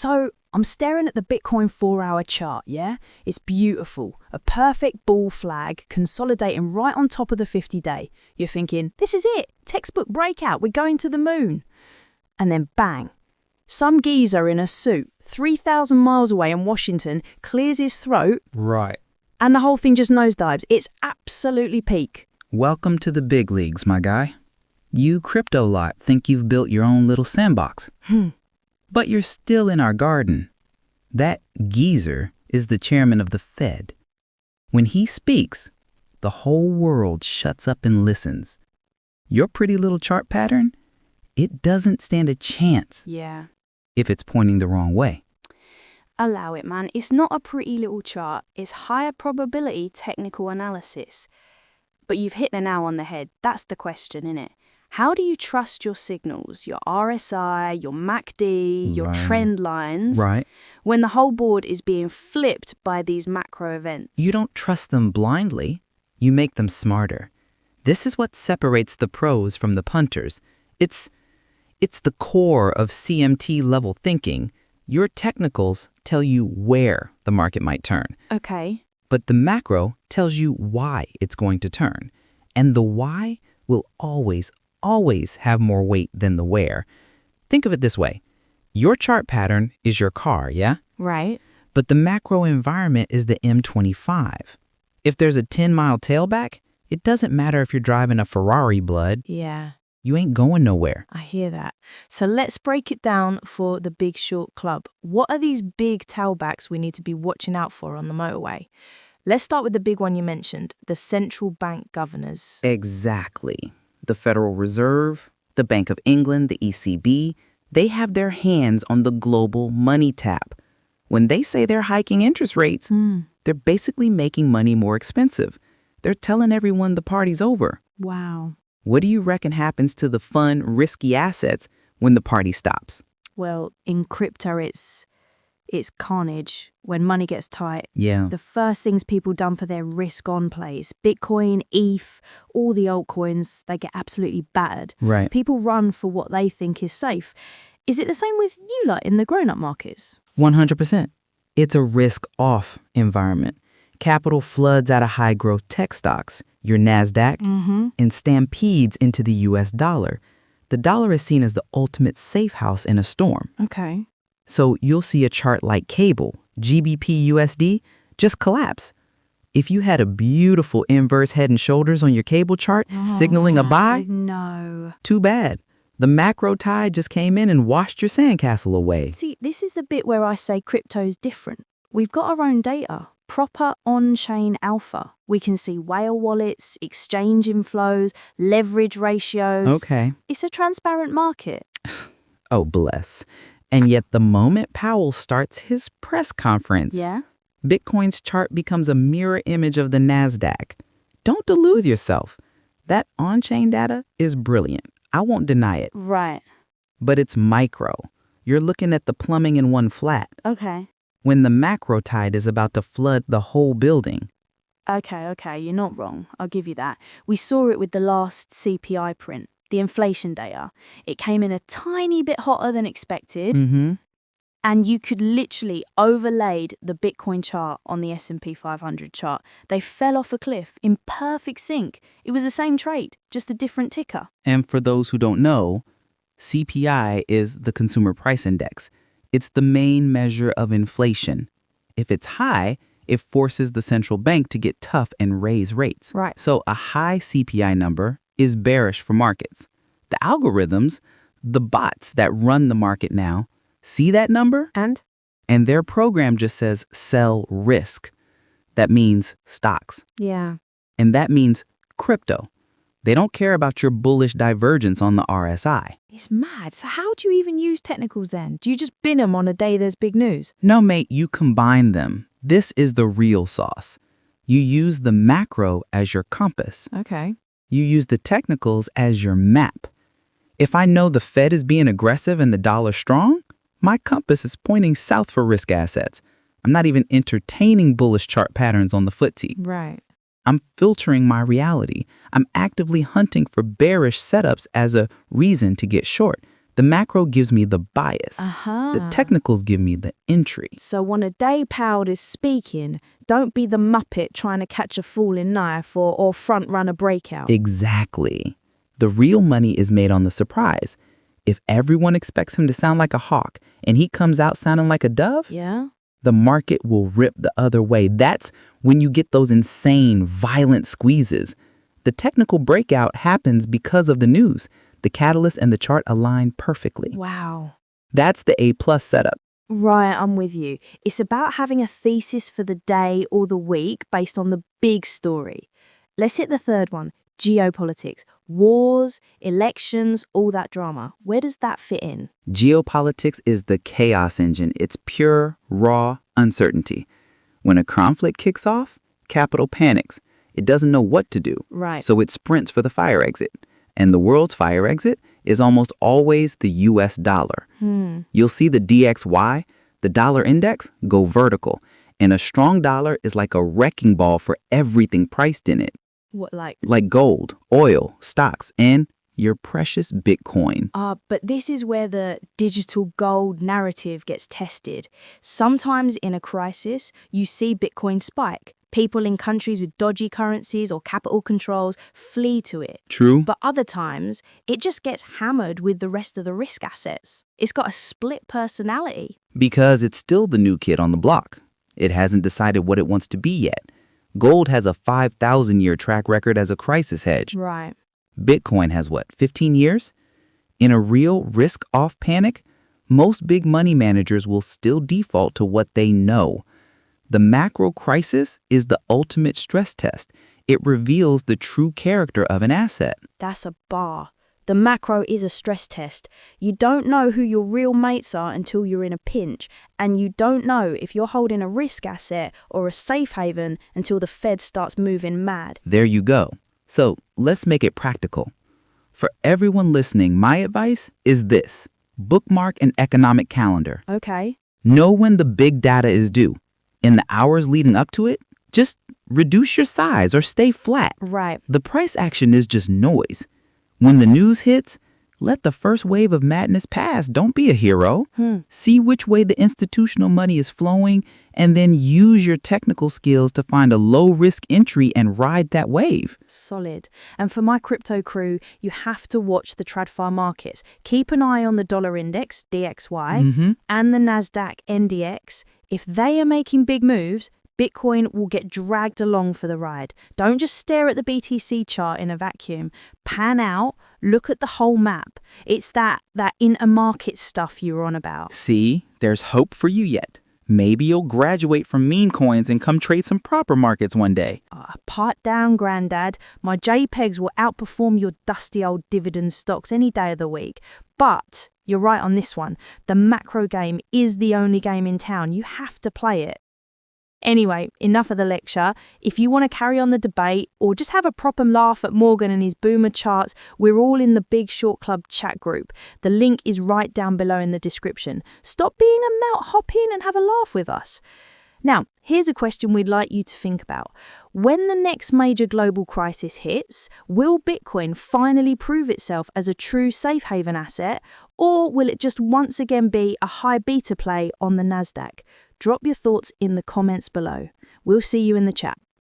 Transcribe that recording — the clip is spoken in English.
So I'm staring at the Bitcoin 4-hour chart, yeah? It's beautiful. A perfect ball flag consolidating right on top of the 50-day. You're thinking, this is it. Textbook breakout. We're going to the moon. And then bang. Some geezer in a suit, 3,000 miles away in Washington, clears his throat. Right. And the whole thing just nosedives. It's absolutely peak. Welcome to the big leagues, my guy. You crypto lot think you've built your own little sandbox. But you're still in our garden. That geezer is the chairman of the Fed. When he speaks, the whole world shuts up and listens. Your pretty little chart pattern, it doesn't stand a chance. Yeah. If it's pointing the wrong way. Allow it, man. It's not a pretty little chart. It's higher probability technical analysis. But you've hit the nail on the head. That's the question, innit? How do you trust your signals, your RSI, your MACD, your trend lines, when the whole board is being flipped by these macro events? You don't trust them blindly. You make them smarter. This is what separates the pros from the punters. It's the core of CMT level thinking. Your technicals tell you where the market might turn. Okay. But the macro tells you why it's going to turn. And the why will always have more weight than the where. Think of it this way. Your chart pattern is your car, yeah? Right. But the macro environment is the M25. If there's a 10-mile tailback, it doesn't matter if you're driving a Ferrari, blood. Yeah. You ain't going nowhere. I hear that. So let's break it down for the Big Short Club. What are these big tailbacks we need to be watching out for on the motorway? Let's start with the big one you mentioned, the central bank governors. Exactly. The Federal Reserve, the Bank of England, the ECB, they have their hands on the global money tap. When they say they're hiking interest rates, they're basically making money more expensive. They're telling everyone the party's over. Wow. What do you reckon happens to the fun, risky assets when the party stops? Well, in crypto, it's carnage. When money gets tight, the first things people dump are their risk-on plays. Bitcoin, ETH, all the altcoins, they get absolutely battered. Right. People run for what they think is safe. Is it the same with you lot in the grown-up markets? 100%. It's a risk-off environment. Capital floods out of high-growth tech stocks, your NASDAQ, and stampedes into the U.S. dollar. The dollar is seen as the ultimate safe house in a storm. Okay. So you'll see a chart like cable, GBP USD, just collapse. If you had a beautiful inverse head and shoulders on your cable chart signaling a buy, no. Too bad. The macro tide just came in and washed your sandcastle away. See, this is the bit where I say crypto's different. We've got our own data, proper on-chain alpha. We can see whale wallets, exchange inflows, leverage ratios. Okay. It's a transparent market. Oh, bless. And yet the moment Powell starts his press conference, Bitcoin's chart becomes a mirror image of the NASDAQ. Don't delude yourself. That on-chain data is brilliant. I won't deny it. Right. But it's micro. You're looking at the plumbing in one flat. Okay. When the macro tide is about to flood the whole building. Okay, you're not wrong. I'll give you that. We saw it with the last CPI print, the inflation data. It came in a tiny bit hotter than expected. And you could literally overlaid the Bitcoin chart on the S&P 500 chart. They fell off a cliff in perfect sync. It was the same trade, just a different ticker. And for those who don't know, CPI is the Consumer Price Index. It's the main measure of inflation. If it's high, it forces the central bank to get tough and raise rates. Right. So a high CPI number is bearish for markets. The algorithms, the bots that run the market now, see that number? And their program just says sell risk. That means stocks. Yeah. And that means crypto. They don't care about your bullish divergence on the RSI. It's mad. So how do you even use technicals then? Do you just bin them on a day there's big news? No, mate, you combine them. This is the real sauce. You use the macro as your compass. Okay. You use the technicals as your map. If I know the Fed is being aggressive and the dollar strong, my compass is pointing south for risk assets. I'm not even entertaining bullish chart patterns on the FTSE. Right. I'm filtering my reality. I'm actively hunting for bearish setups as a reason to get short. The macro gives me the bias. The technicals give me the entry. So on a day Powell is speaking, don't be the Muppet trying to catch a falling knife or front run a breakout. Exactly. The real money is made on the surprise. If everyone expects him to sound like a hawk and he comes out sounding like a dove, the market will rip the other way. That's when you get those insane, violent squeezes. The technical breakout happens because of the news. The catalyst and the chart align perfectly. Wow. That's the A+ setup. Right, I'm with you. It's about having a thesis for the day or the week based on the big story. Let's hit the third one, geopolitics. Wars, elections, all that drama. Where does that fit in? Geopolitics is the chaos engine. It's pure, raw uncertainty. When a conflict kicks off, capital panics. It doesn't know what to do. Right. So it sprints for the fire exit. And the world's fire exit is almost always the US dollar. You'll see the DXY, the dollar index, go vertical. And a strong dollar is like a wrecking ball for everything priced in it. What, like? Like gold, oil, stocks, and your precious Bitcoin. But this is where the digital gold narrative gets tested. Sometimes in a crisis, you see Bitcoin spike. People in countries with dodgy currencies or capital controls flee to it. True. But other times, it just gets hammered with the rest of the risk assets. It's got a split personality. Because it's still the new kid on the block. It hasn't decided what it wants to be yet. Gold has a 5,000-year track record as a crisis hedge. Right. Bitcoin has what, 15 years? In a real risk-off panic, most big money managers will still default to what they know. The macro crisis is the ultimate stress test. It reveals the true character of an asset. That's a bar. The macro is a stress test. You don't know who your real mates are until you're in a pinch, and you don't know if you're holding a risk asset or a safe haven until the Fed starts moving mad. There you go. So let's make it practical. For everyone listening, my advice is this. Bookmark an economic calendar. Okay. Know when the big data is due. In the hours leading up to it, just reduce your size or stay flat. Right. The price action is just noise. When the news hits, let the first wave of madness pass. Don't be a hero. See which way the institutional money is flowing and then use your technical skills to find a low-risk entry and ride that wave. Solid. And for my crypto crew, you have to watch the TradFi markets. Keep an eye on the dollar index, DXY, and the NASDAQ, NDX. If they are making big moves, Bitcoin will get dragged along for the ride. Don't just stare at the BTC chart in a vacuum. Pan out, look at the whole map. It's that inter-market stuff you were on about. See, there's hope for you yet. Maybe you'll graduate from meme coins and come trade some proper markets one day. Part down, Grandad. My JPEGs will outperform your dusty old dividend stocks any day of the week. But you're right on this one. The macro game is the only game in town. You have to play it. Anyway, enough of the lecture. If you want to carry on the debate or just have a proper laugh at Morgan and his boomer charts, we're all in the Big Short Club chat group. The link is right down below in the description. Stop being a melt, hop in and have a laugh with us. Now, here's a question we'd like you to think about. When the next major global crisis hits, will Bitcoin finally prove itself as a true safe haven asset, or will it just once again be a high beta play on the NASDAQ? Drop your thoughts in the comments below. We'll see you in the chat.